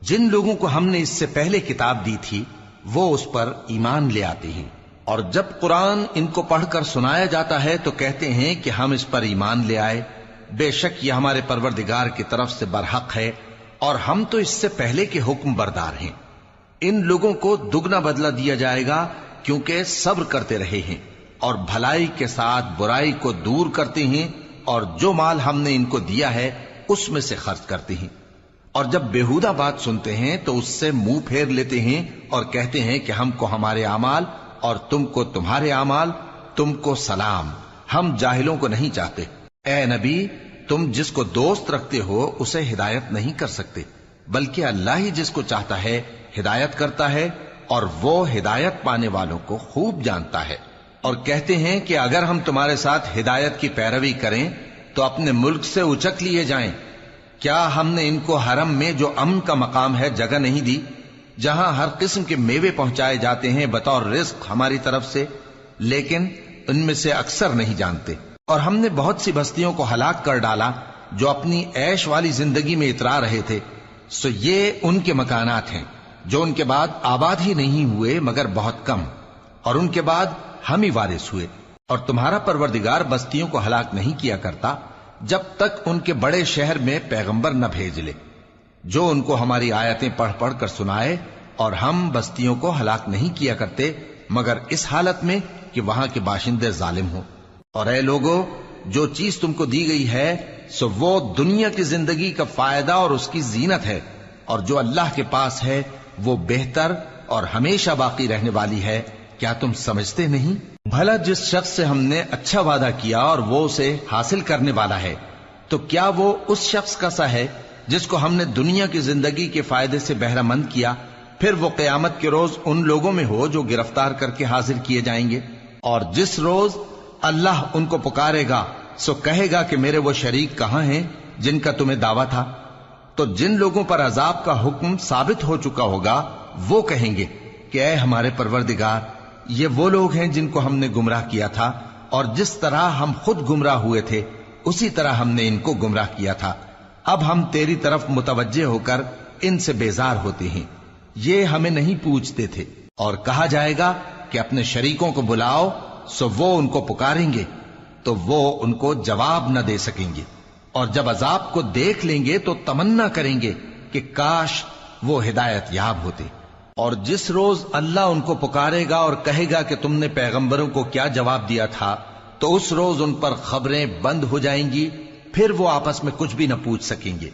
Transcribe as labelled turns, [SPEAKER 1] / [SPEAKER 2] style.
[SPEAKER 1] جن لوگوں کو ہم نے اس سے پہلے کتاب دی تھی وہ اس پر ایمان لے آتے ہیں، اور جب قرآن ان کو پڑھ کر سنایا جاتا ہے تو کہتے ہیں کہ ہم اس پر ایمان لے آئے، بے شک یہ ہمارے پروردگار کی طرف سے برحق ہے، اور ہم تو اس سے پہلے کے حکم بردار ہیں۔ ان لوگوں کو دگنا بدلہ دیا جائے گا کیونکہ صبر کرتے رہے ہیں اور بھلائی کے ساتھ برائی کو دور کرتے ہیں، اور جو مال ہم نے ان کو دیا ہے اس میں سے خرچ کرتے ہیں۔ اور جب بےہودہ بات سنتے ہیں تو اس سے منہ پھیر لیتے ہیں اور کہتے ہیں کہ ہم کو ہمارے اعمال اور تم کو تمہارے اعمال، تم کو سلام، ہم جاہلوں کو نہیں چاہتے۔ اے نبی، تم جس کو دوست رکھتے ہو اسے ہدایت نہیں کر سکتے، بلکہ اللہ ہی جس کو چاہتا ہے ہدایت کرتا ہے، اور وہ ہدایت پانے والوں کو خوب جانتا ہے۔ اور کہتے ہیں کہ اگر ہم تمہارے ساتھ ہدایت کی پیروی کریں تو اپنے ملک سے اچک لیے جائیں۔ کیا ہم نے ان کو حرم میں جو امن کا مقام ہے جگہ نہیں دی، جہاں ہر قسم کے میوے پہنچائے جاتے ہیں بطور رزق ہماری طرف سے؟ لیکن ان میں سے اکثر نہیں جانتے۔ اور ہم نے بہت سی بستیوں کو ہلاک کر ڈالا جو اپنی عیش والی زندگی میں اترا رہے تھے، سو یہ ان کے مکانات ہیں جو ان کے بعد آباد ہی نہیں ہوئے مگر بہت کم، اور ان کے بعد ہم ہی وارث ہوئے۔ اور تمہارا پروردگار بستیوں کو ہلاک نہیں کیا کرتا جب تک ان کے بڑے شہر میں پیغمبر نہ بھیج لے جو ان کو ہماری آیتیں پڑھ پڑھ کر سنائے، اور ہم بستیوں کو ہلاک نہیں کیا کرتے مگر اس حالت میں کہ وہاں کے باشندے ظالم ہوں۔ اور اے لوگو، جو چیز تم کو دی گئی ہے سو وہ دنیا کی زندگی کا فائدہ اور اس کی زینت ہے، اور جو اللہ کے پاس ہے وہ بہتر اور ہمیشہ باقی رہنے والی ہے۔ کیا تم سمجھتے نہیں؟ بھلا جس شخص سے ہم نے اچھا وعدہ کیا اور وہ اسے حاصل کرنے والا ہے، تو کیا وہ اس شخص کا سا ہے جس کو ہم نے دنیا کی زندگی کے فائدے سے بہرہ مند کیا، پھر وہ قیامت کے روز ان لوگوں میں ہو جو گرفتار کر کے حاضر کیے جائیں گے؟ اور جس روز اللہ ان کو پکارے گا سو کہے گا کہ میرے وہ شریک کہاں ہیں جن کا تمہیں دعویٰ تھا؟ تو جن لوگوں پر عذاب کا حکم ثابت ہو چکا ہوگا وہ کہیں گے کہ اے ہمارے پروردگار، یہ وہ لوگ ہیں جن کو ہم نے گمراہ کیا تھا، اور جس طرح ہم خود گمراہ ہوئے تھے اسی طرح ہم نے ان کو گمراہ کیا تھا۔ اب ہم تیری طرف متوجہ ہو کر ان سے بیزار ہوتے ہیں، یہ ہمیں نہیں پوچھتے تھے۔ اور کہا جائے گا کہ اپنے شریکوں کو بلاؤ، سو وہ ان کو پکاریں گے تو وہ ان کو جواب نہ دے سکیں گے، اور جب عذاب کو دیکھ لیں گے تو تمنا کریں گے کہ کاش وہ ہدایت یاب ہوتے۔ اور جس روز اللہ ان کو پکارے گا اور کہے گا کہ تم نے پیغمبروں کو کیا جواب دیا تھا، تو اس روز ان پر خبریں بند ہو جائیں گی، پھر وہ آپس میں کچھ بھی نہ پوچھ سکیں گے۔